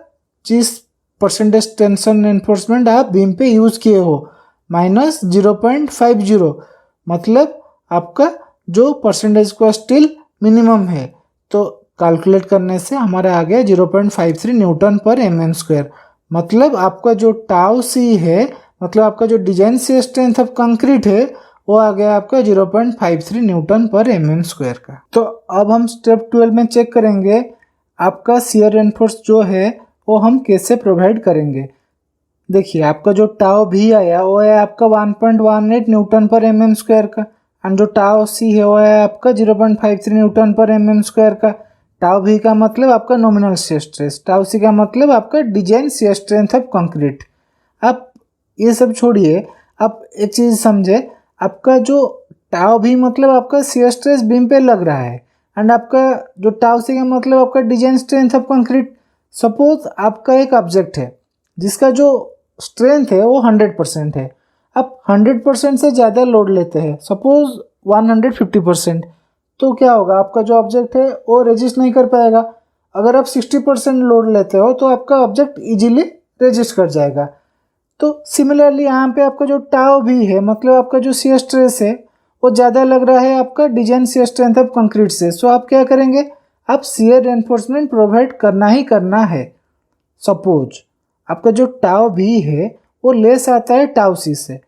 जिस परसेंटेज टेंशन एनफोर्समेंट आप बीम पे यूज किए हो माइनस 0.50 मतलब आपका जो परसेंटेज का स्टिल मिनिमम है। तो कैलकुलेट करने से हमारा आ गया 0.53 न्यूटन पर mm²। मतलब आपका जो टाउ सी है, मतलब आपका जो डिजाइन से स्ट्रेंथ ऑफ कंक्रीट है वो आ गया आपका 0.53 न्यूटन पर mm² का। तो अब हम स्टेप 12 में चेक करेंगे आपका शियर एनफोर्स जो है वो हम कैसे प्रोवाइड करेंगे। देखिए आपका जो टाउ भी आया वो है आपका 1.18 न्यूटन पर mm² का। एंड जो टाउ सी है वो है आपका 0.53 न्यूटन पर mm² का। टाउ भी का मतलब आपका नॉमिनल शियर स्ट्रेस, टाउ सी का मतलब आपका design shear strength of concrete. आप ये सब छोड़िए, आप एक चीज़ समझे, आपका जो टाउ भी मतलब आपका शियर स्ट्रेस बीम पे लग रहा है एंड आपका जो टाउ सी का मतलब आपका design strength of concrete. Suppose आपका एक ऑब्जेक्ट है जिसका जो स्ट्रेंथ है वो 100% है, आप 100% से ज़्यादा लोड लेते हैं, सपोज 150%, तो क्या होगा, आपका जो ऑब्जेक्ट है वो रेजिस्ट नहीं कर पाएगा। अगर आप 60% लोड लेते हो तो आपका ऑब्जेक्ट इजीली रेजिस्ट कर जाएगा। तो सिमिलरली यहाँ पे आपका जो टाउ भी है, मतलब आपका जो शियर स्ट्रेस है वो ज़्यादा लग रहा है आपका design shear strength of concrete से। सो आप क्या करेंगे, आप शियर एनफोर्समेंट प्रोवाइड करना ही करना है। सपोज आपका जो टाउ भी है वो लेस आता है टाउ सी से,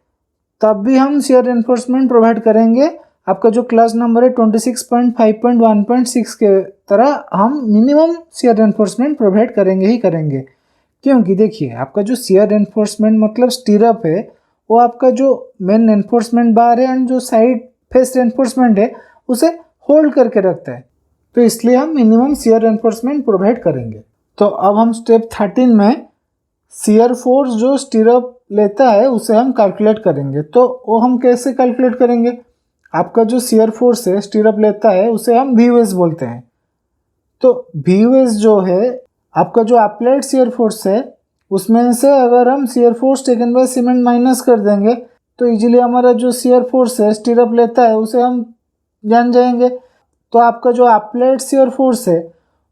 तब भी हम शियर एनफोर्समेंट प्रोवाइड करेंगे। आपका जो क्लास नंबर है 26.5.1.6 के तरह हम मिनिमम शियर एनफोर्समेंट प्रोवाइड करेंगे ही करेंगे। क्योंकि देखिए आपका जो शियर एनफोर्समेंट मतलब स्टीरअप है वो आपका जो मेन एनफोर्समेंट बार है एंड जो साइड फेस एनफोर्समेंट है उसे होल्ड करके रखता है, तो इसलिए हम मिनिमम शियर एनफोर्समेंट प्रोवाइड करेंगे। तो अब हम स्टेप 13 में शियर फोर्स जो स्टीरअप लेता है उसे हम कैलकुलेट करेंगे। तो वो हम कैसे कैलकुलेट करेंगे, आपका जो शियर फोर्स है स्टीरअप लेता है उसे हम VOS बोलते हैं। तो VOS जो है आपका जो अप्लाइड शियर फोर्स है उसमें से अगर हम shear force taken by cement minus कर देंगे तो इजीली हमारा जो शियर फोर्स है स्टीरअप लेता है उसे हम जान जाएंगे। तो आपका जो अप्लाइड शियर फोर्स है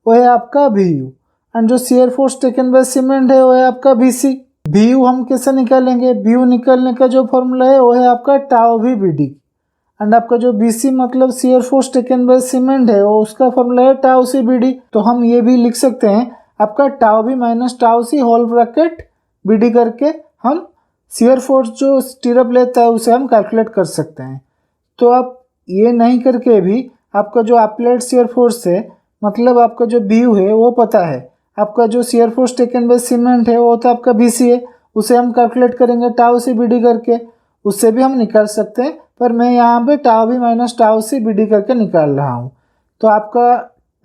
वो है आपका VU एंड जो shear force taken by cement है वो है आपका VC। VU हम कैसे निकालेंगे, VU निकालने का जो फॉर्मूला है वो है आपका टाउ भी BD एंड आपका जो BC मतलब shear force taken by cement है वो उसका फॉर्मूला है टाउ सी BD। तो हम ये भी लिख सकते हैं आपका टाउ भी माइनस टाउ सी होल ब्रैकेट BD करके हम शियर फोर्स जो स्टीरअप लेता है उसे हम कैलकुलेट कर सकते हैं। तो आप ये नहीं करके भी आपका जो अप्लाइड शियर फोर्स है मतलब आपका जो BU है वो पता है, आपका जो shear force taken by cement है वो तो आपका BC है, उसे हम कैलकुलेट करेंगे टाउ सी BD करके, उससे भी हम निकाल सकते हैं, पर मैं यहाँ पे टाउ भी माइनस टाउ सी BD करके निकाल रहा हूँ। तो आपका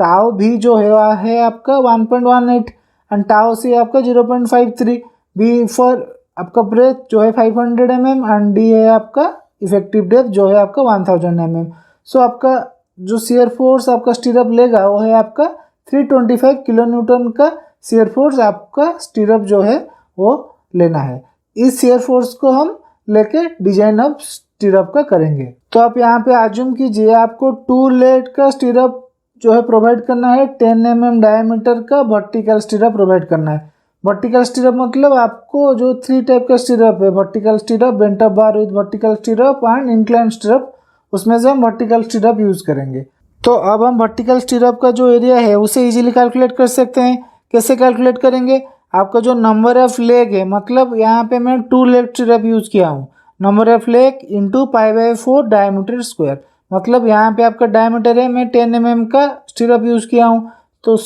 टाउ भी जो है वह है आपका 1.18 एंड टाउ सी आपका 0.53। बी फॉर आपका ब्रेथ जो है 500 mm एंड डी है आपका इफेक्टिव डेप्थ जो है आपका 1000 mm। सो आपका जो शियर फोर्स आपका स्टीरअप लेगा वो है आपका 325 किलो न्यूटन का शियर फोर्स आपका स्टीरअप जो है वो लेना है। इस शियर फोर्स को हम लेके डिजाइन ऑफ स्टीरअप का करेंगे। तो आप यहाँ पे आज्यूम कीजिए आपको 2 लेग का स्टीरअप जो है प्रोवाइड करना है, 10 mm डायमीटर का वर्टिकल स्टीरअप प्रोवाइड करना है। वर्टिकल स्टीरअप मतलब आपको जो 3 टाइप का स्टीरअप है, vertical स्टीरअप, bent up bar with vertical स्टीरअप and incline स्टीरअप, उसमें से हम वर्टिकल स्टीरअप यूज़ करेंगे। तो अब हम वर्टिकल स्टीरअप का जो एरिया है उसे इजीली कैलकुलेट कर सकते हैं। कैसे कैलकुलेट करेंगे? आपका जो नंबर ऑफ लेग है, मतलब यहाँ पे मैं 2 लेग स्टीरअप यूज़ किया हूँ, number of leg into π/4 diameter square, मतलब यहाँ पे आपका डायमीटर है, मैं 10 mm का स्टीरअप यूज़ किया हूँ, तो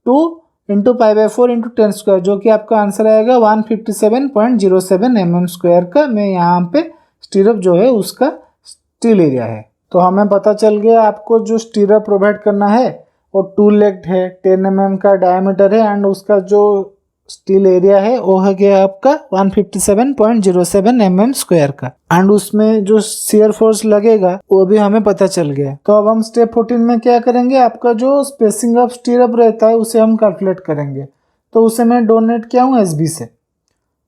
2 इंटू π/4 इंटू 10 स्क्वायर, जो कि आपका आंसर आएगा 157.07 mm स्क्वायर का मैं यहाँ पे स्टीरअप जो है उसका स्टील एरिया है। तो हमें पता चल गया आपको जो स्टीरअप प्रोवाइड करना है वो 2 लेग्ड है, 10 mm का डायमीटर है एंड उसका जो स्टील एरिया है वो है गया आपका 157.07 mm स्क्वायर का, एंड उसमें जो शियर फोर्स लगेगा वो भी हमें पता चल गया। तो अब हम स्टेप 14 में क्या करेंगे, आपका जो स्पेसिंग ऑफ स्टीरअप रहता है उसे हम कैलकुलेट करेंगे। तो उसे मैं डोनेट किया हूँ SB से।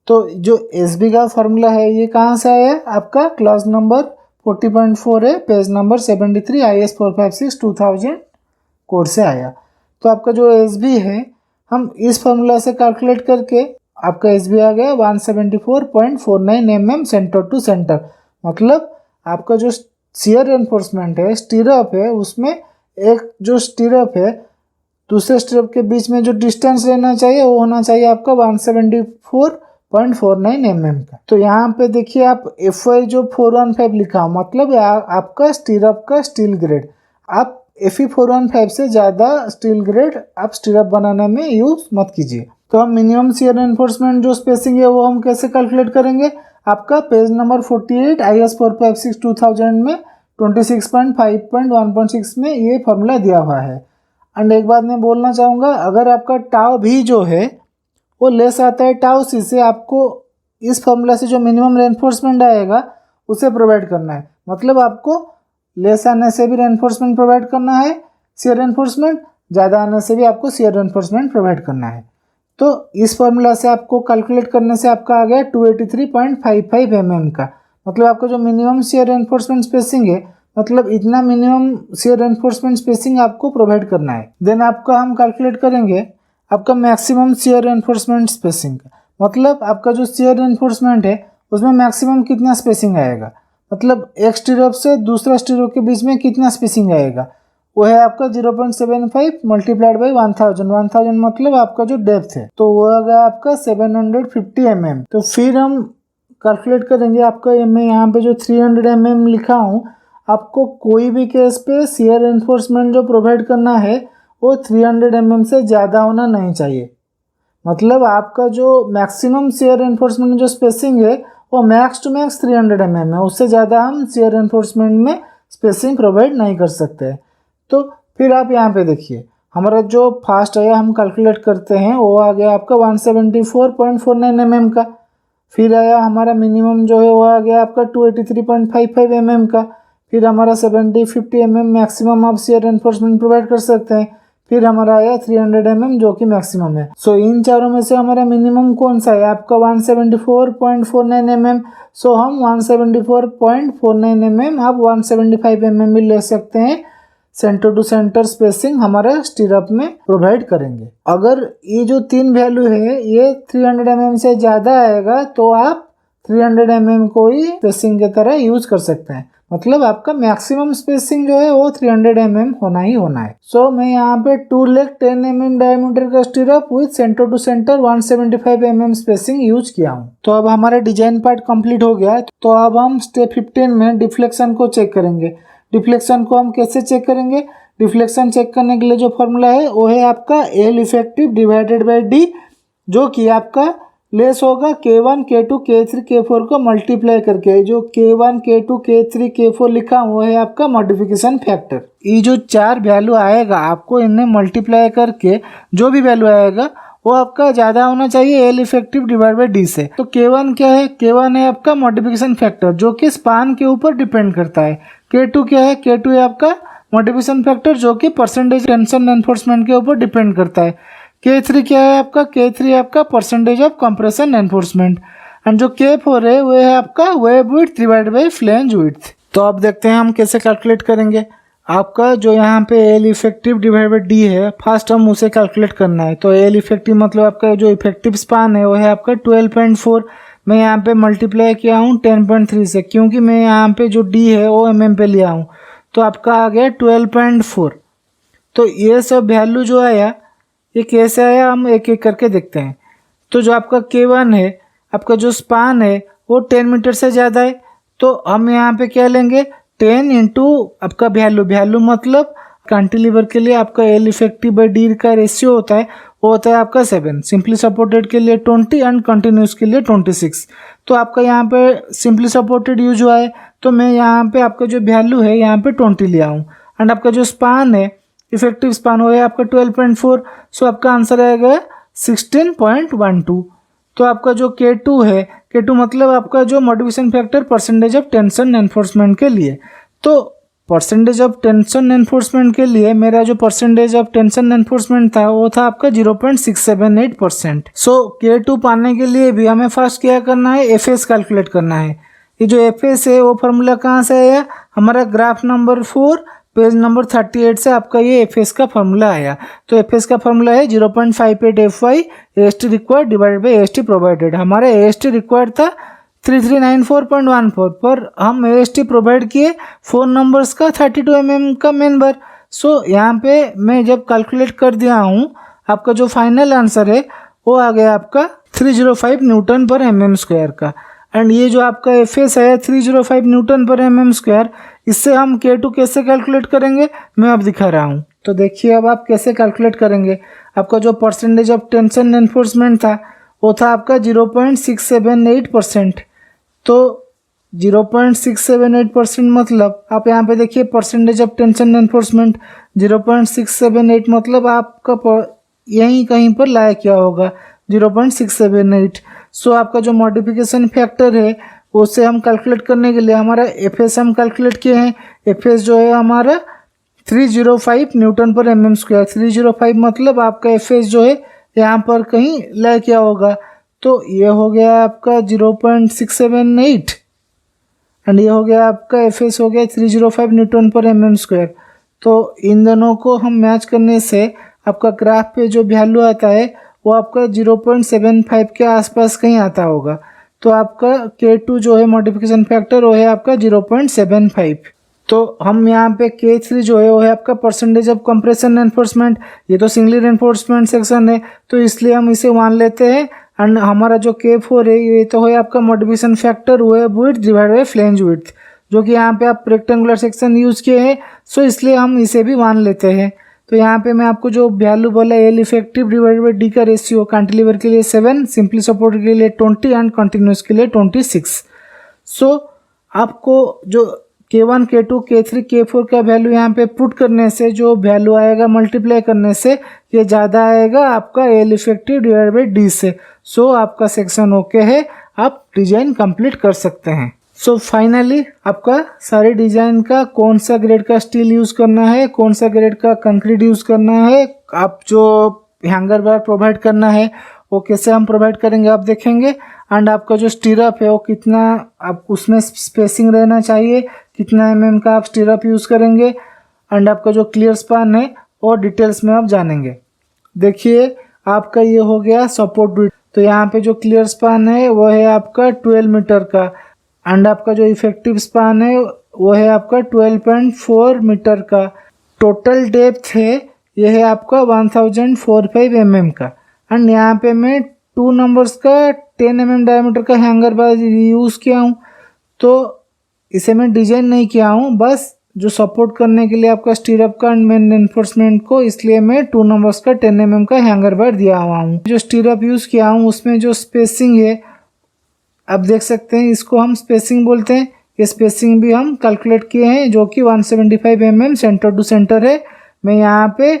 तो जो SB का फॉर्मूला है ये कहाँ से आया, आपका क्लास नंबर 40.4 है, पेज नंबर 73, IS 456 2000 कोड से आया। तो आपका जो SB है हम इस फॉर्मूला से कैलकुलेट करके आपका SB आ गया 174.49 mm सेंटर टू सेंटर, मतलब आपका जो शियर एनफोर्समेंट है, स्टीरअप है, उसमें एक जो स्टीरअप है दूसरे स्टीरअप के बीच में जो डिस्टेंस रहना चाहिए वो होना चाहिए आपका 174.49 mm का। तो यहाँ पे देखिए आप FY जो 415 लिखा हो, मतलब आपका स्टीरअप का स्टील ग्रेड, आप FE 415 से ज़्यादा स्टील ग्रेड आप स्टीरअप बनाने में यूज़ मत कीजिए। तो हम मिनिमम शियर एनफोर्समेंट जो स्पेसिंग है वो हम कैसे कैलकुलेट करेंगे, आपका पेज नंबर 48 IS 456 2000 में 26.5.1.6 में ये फॉर्मूला दिया हुआ है। एंड एक बात मैं बोलना चाहूँगा, अगर आपका टाउ भी जो है वो लेस आता है टाउ सी से, आपको इस फॉर्मूला से जो मिनिमम रेनफोर्समेंट आएगा उसे प्रोवाइड करना है, मतलब आपको लेस आने से भी रेनफोर्समेंट प्रोवाइड करना है शियर रेनफोर्समेंट, ज़्यादा आने से भी आपको शियर रेनफोर्समेंट प्रोवाइड करना है। तो इस फॉर्मूला से आपको कैलकुलेट करने से आपका आ गया 283.55 mm का, मतलब आपका जो मिनिमम शियर रेनफोर्समेंट स्पेसिंग है, मतलब इतना मिनिमम शियर रेनफोर्समेंट स्पेसिंग आपको प्रोवाइड करना है। देन आपका हम कैलकुलेट करेंगे आपका मैक्सिमम शियर रेनफोर्समेंट स्पेसिंग का, मतलब आपका जो शियर रेनफोर्समेंट है उसमें मैक्सिमम कितना स्पेसिंग आएगा, मतलब एक स्टीरअप से दूसरा स्टीरअप के बीच में कितना स्पेसिंग आएगा, वो है आपका 0.75 मल्टीप्लाइड बाई 1000 मतलब आपका जो डेप्थ है, तो वो आ गया आपका 750 mm। तो फिर हम कैलकुलेट करेंगे आपका, मैं यहाँ पे जो 300 mm लिखा हूँ, आपको कोई भी केस पे शियर एनफोर्समेंट जो प्रोवाइड करना है वो 300 mm से ज़्यादा होना नहीं चाहिए, मतलब आपका जो मैक्सिमम शियर एनफोर्समेंट जो स्पेसिंग है वो मैक्स टू मैक्स 300 mm है, उससे ज़्यादा हम शियर एनफोर्समेंट में स्पेसिंग प्रोवाइड नहीं कर सकते। तो फिर आप यहाँ पे देखिए हमारा जो फास्ट आया हम कैलकुलेट करते हैं वो आ गया आपका 174.49 mm का, फिर आया हमारा मिनिमम जो है वो आ गया आपका 283.55 mm का, फिर हमारा 70-50 mm मैक्सिमम आप शियर एनफोर्समेंट प्रोवाइड कर सकते हैं, फिर हमारा आया 300 mm जो कि मैक्सिमम है। सो इन चारों में से हमारा मिनिमम कौन सा है, आपका 174.49 mm। सो हम 174.49 mm आप 175 mm भी ले सकते हैं, सेंटर टू सेंटर स्पेसिंग हमारा स्टीरअप में प्रोवाइड करेंगे। अगर ये जो 3 वैल्यू है ये 300 mm से ज़्यादा आएगा तो आप 300 mm को ही स्पेसिंग की तरह यूज़ कर सकते हैं, मतलब आपका मैक्सिमम स्पेसिंग जो है वो 300 mm होना ही होना है। सो मैं यहाँ पे 2 लेग 10 mm डायमीटर का stirrup with center to center 175 mm spacing use किया हूँ। तो अब हमारा डिजाइन पार्ट कंप्लीट हो गया, तो अब हम स्टेप 15 में डिफ्लेक्शन को चेक करेंगे। डिफ्लेक्शन को हम कैसे चेक करेंगे, डिफ्लेक्शन चेक करने के लिए जो फॉर्मूला है वो है आपका L effective divided by D, जो कि आपका लेस होगा K1 K2 K3 K4 को मल्टीप्लाई करके। जो K1 K2 K3 K4 लिखा वो है आपका मॉडिफिकेशन फैक्टर। ये जो 4 वैल्यू आएगा आपको इन्हें मल्टीप्लाई करके जो भी वैल्यू आएगा वो आपका ज़्यादा होना चाहिए L effective divide by D से। तो K1 क्या है? K1 है आपका मॉडिफिकेशन फैक्टर जो कि स्पान के ऊपर डिपेंड करता है। K2 क्या है? K2 है आपका मॉडिफिकेशन फैक्टर जो कि परसेंटेज टेंशन एनफोर्समेंट के ऊपर डिपेंड करता है। K3 क्या है आपका? K3 आपका percentage of compression enforcement. And जो K4 है वो है आपका web width divide by flange width. तो अब देखते हैं हम कैसे कैलकुलेट करेंगे। आपका जो यहाँ पे L effective divide by D है, फर्स्ट हम उसे कैलकुलेट करना है। तो एल इफेक्टिव मतलब आपका जो इफेक्टिव स्पान है वो है आपका 12.4। मैं यहाँ पे मल्टीप्लाई किया हूँ 10.3 से, क्योंकि मैं यहाँ पे जो डी है वो mm पे लिया हूँ। तो आपका आ गया 12.4। तो ये सब वैल्यू जो आया ये कैसे आया हम एक एक करके देखते हैं। तो जो आपका K1 है, आपका जो स्पान है वो 10 मीटर से ज़्यादा है। तो हम यहाँ पे क्या लेंगे? 10 इंटू आपका वैल्यू मतलब कैंटिलीवर के लिए आपका एल इफेक्टिव बाई डी का रेशियो होता है, वो होता है आपका 7। सिंपली सपोर्टेड के लिए 20 एंड कंटिन्यूस के लिए 26। तो आपका यहाँ पे सिंपली सपोर्टेड यूज हुआ है, तो मैं यहाँ पे आपका जो वैल्यू है यहाँ पे 20 लिया हूँ। एंड आपका जो स्पान है इफेक्टिव स्पान हो है आपका 12.4। सो आपका आंसर आएगा 16.12। तो आपका जो K2 है, K2 मतलब आपका जो modification factor percentage of tension enforcement के लिए। तो परसेंटेज ऑफ टेंशन एनफोर्समेंट के लिए मेरा जो परसेंटेज ऑफ टेंशन एनफोर्समेंट था वो था आपका 0.678%। सो K2 पाने के लिए भी हमें फर्स्ट क्या करना है? FS कैलकुलेट करना है। ये जो FS है वो फार्मूला कहाँ से आया? हमारा ग्राफ नंबर 4 पेज नंबर 38 से आपका ये FS का फार्मूला आया। तो FS का फार्मूला है 0.58 FY AST required divided by AST provided. हमारा AST रिक्वायर्ड था 3394.14, पर हम AST प्रोवाइड किए 4 नंबर्स का 32 mm का मेंबर। सो यहाँ पे मैं जब कैलकुलेट कर दिया हूँ, आपका जो फाइनल आंसर है वो आ गया आपका 305 न्यूटन पर mm स्क्वायर का। एंड ये जो आपका FS है 305 न्यूटन पर mm स्क्वायर, इससे हम K2 कैसे कैलकुलेट करेंगे मैं अब दिखा रहा हूँ। तो देखिए अब आप कैसे कैलकुलेट करेंगे। आपका जो परसेंटेज ऑफ टेंशन एनफोर्समेंट था वो था आपका 0.678%। तो 0.678% मतलब आप यहाँ पे देखिए परसेंटेज ऑफ टेंशन एनफोर्समेंट 0.678 मतलब आपका यहीं कहीं पर लाया क्या होगा 0.678। सो आपका जो मॉडिफिकेशन फैक्टर है उसे हम कैलकुलेट करने के लिए हमारा FS हम कैलकुलेट किए हैं। FS जो है हमारा 305 न्यूटन पर mm स्क्वायर। 305 मतलब आपका FS जो है यहाँ पर कहीं लाया क्या होगा। तो ये हो गया आपका 0.678 एंड ये हो गया आपका FS हो गया 305 न्यूटन पर mm स्क्वायर। तो इन दोनों को हम मैच करने से आपका ग्राफ पे जो वैल्यू आता है वो आपका 0.75 के आसपास कहीं आता होगा। तो आपका K2 जो है मॉडिफिकेशन फैक्टर वो है आपका 0.75। तो हम यहाँ पे K3 जो है वो है आपका परसेंटेज ऑफ कंप्रेशन एनफोर्समेंट। ये तो सिंगली एनफोर्समेंट सेक्शन है तो इसलिए हम इसे मान लेते हैं। एंड हमारा जो K4 है ये तो है आपका मॉडिफिकेशन फैक्टर वो है width divide by flange width, जो कि यहाँ पे आप रेक्टेंगुलर सेक्शन यूज किए हैं सो इसलिए हम इसे भी मान लेते हैं। तो यहाँ पे मैं आपको जो वैल्यू बोला L effective divide by D का रेशियो कैंटिलीवर के लिए 7, सिंपली सपोर्ट के लिए 20 एंड कंटिन्यूस के लिए 26। सो आपको जो K1 K2 K3 K4 का वैल्यू यहाँ पे पुट करने से जो वैल्यू आएगा मल्टीप्लाई करने से ये ज़्यादा आएगा आपका L effective divide by D से। सो आपका सेक्शन ओके है, आप डिजाइन कंप्लीट कर सकते हैं। सो फाइनली आपका सारे डिजाइन का कौन सा ग्रेड का स्टील यूज़ करना है, कौन सा ग्रेड का कंक्रीट यूज़ करना है, आप जो हैंगर बार प्रोवाइड करना है वो कैसे हम प्रोवाइड करेंगे आप देखेंगे। एंड आपका जो स्टीरअप है वो कितना आप उसमें स्पेसिंग रहना चाहिए, कितना mm का आप स्टीरअप यूज़ करेंगे। एंड आपका जो क्लियर स्पान है और डिटेल्स में आप जानेंगे। देखिए आपका ये हो गया सपोर्ट विड्थ। तो यहाँ पे जो क्लियर स्पान है वो है आपका 12 मीटर का एंड आपका जो इफेक्टिव स्पान है वो है आपका 12.4 मीटर का। टोटल डेप्थ है ये है आपका 1045 mm का। एंड यहाँ पे मैं 2 नंबर्स का 10 mm डायमीटर का हैंगर बार यूज़ किया हूँ। तो इसे मैं डिजाइन नहीं किया हूँ, बस जो सपोर्ट करने के लिए आपका स्टीरअप का एंड मेन रेनफोर्समेंट को, इसलिए मैं 2 नंबर्स का 10 mm का हैंगर बार दिया हुआ हूँ। जो स्टीरअप यूज़ किया हूँ उसमें जो स्पेसिंग है आप देख सकते हैं, इसको हम स्पेसिंग बोलते हैं। ये स्पेसिंग भी हम कैलकुलेट किए हैं जो कि 175 mm सेंटर टू सेंटर है। मैं यहाँ पे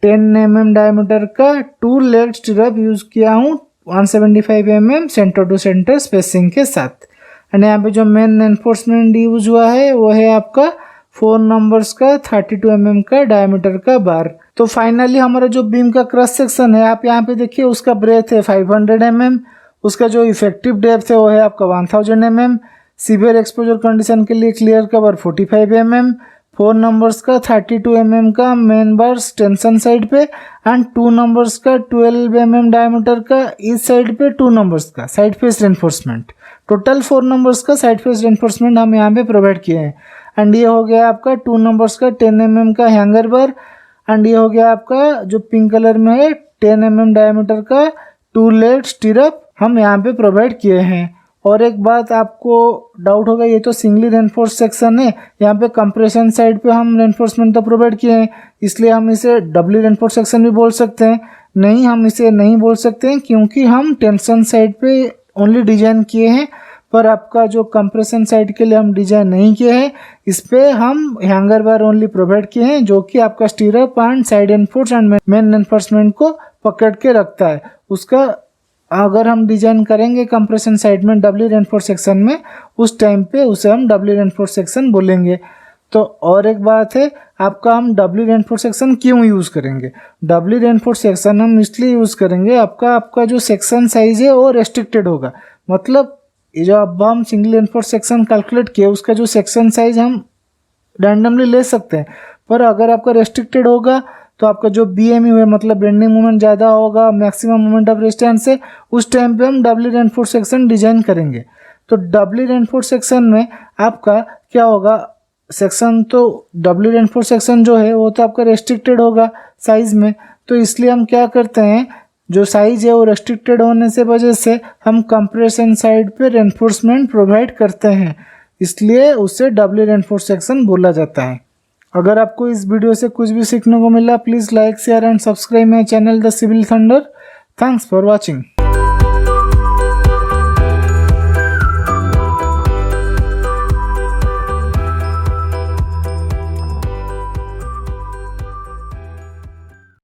10 mm डायमीटर का 2 लेग स्टीरअप यूज़ किया हूँ 175 mm center to center spacing के साथ। एंड यहाँ पे जो मेन एनफोर्समेंट यूज हुआ है वो है आपका 4 नंबर्स का 32 mm का डायमीटर का बार। तो फाइनली हमारा जो बीम का क्रॉस सेक्शन है आप यहाँ पे देखिए, उसका ब्रेथ है 500 mm, उसका जो इफेक्टिव डेप्थ है वो है आपका 1000 mm, सीवियर एक्सपोजर कंडीशन के लिए क्लियर कवर 45 mm, 4 नंबर्स का 32 mm का मेन बार्स टेंशन साइड पे एंड 2 नंबर्स का 12 mm डायमीटर का इस साइड पे 2 नंबर्स का side face reinforcement. Total 4 numbers का साइड फेस रेनफोर्समेंट हम यहाँ पे प्रोवाइड किए हैं। एंड ये हो गया आपका 2 नंबर्स का 10 mm का हैंगर बार। एंड ये हो गया आपका जो पिंक कलर में है 10 mm डायमीटर का 2 लेग स्टीरअप हम यहाँ पे प्रोवाइड किए हैं। और एक बात आपको डाउट होगा, ये तो सिंगली रेनफोर्स सेक्शन है, यहाँ पे कंप्रेशन साइड पे हम रेनफोर्समेंट तो प्रोवाइड किए हैं, इसलिए हम इसे डबली रेनफोर्स सेक्शन भी बोल सकते हैं। नहीं, हम इसे नहीं बोल सकते हैं क्योंकि हम टेंशन साइड पे ओनली डिजाइन किए हैं, पर आपका जो कंप्रेशन साइड के लिए हम डिजाइन नहीं किए हैं। इस पे हम हैंगर बार ओनली प्रोवाइड किए हैं जो कि आपका स्टीरअप and side enforce and main enforcement को पकड़ के रखता है। उसका अगर हम डिजाइन करेंगे कंप्रेशन साइड में डबली रेनफोर्स सेक्शन में, उस टाइम पे उसे हम डबली रेनफोर्स सेक्शन बोलेंगे। तो और एक बात है, आपका हम डबली रेनफोर्स सेक्शन क्यों यूज़ करेंगे? डबली रेनफोर्स सेक्शन हम इसलिए यूज़ करेंगे, आपका जो सेक्शन साइज है वो रेस्ट्रिक्टेड होगा। मतलब ये जो अब हम सिंगल रेनफोर्स सेक्शन कैलकुलेट किए उसका जो सेक्शन साइज हम रैंडमली ले सकते हैं, पर अगर आपका रेस्ट्रिक्टेड होगा तो आपका जो BMU है मतलब बेंडिंग मोमेंट ज़्यादा होगा मैक्सिमम मोमेंट ऑफ रेजिस्टेंस से, उस टाइम पे हम डबली रेनफोर्स सेक्शन डिजाइन करेंगे। तो डबली रेनफोर्स सेक्शन में आपका क्या होगा, सेक्शन तो डबली रेनफोर्स सेक्शन जो है वो तो आपका रेस्ट्रिक्टेड होगा साइज में, तो इसलिए हम क्या करते हैं, जो साइज है वो रेस्ट्रिक्टेड होने से वजह से हम कंप्रेशन साइड पे रेनफोर्समेंट प्रोवाइड करते हैं, इसलिए उसे डबली रेनफोर्स सेक्शन बोला जाता है। अगर आपको इस वीडियो से कुछ भी सीखने को मिला, please like share and subscribe my channel the civil thunder. Thanks for watching.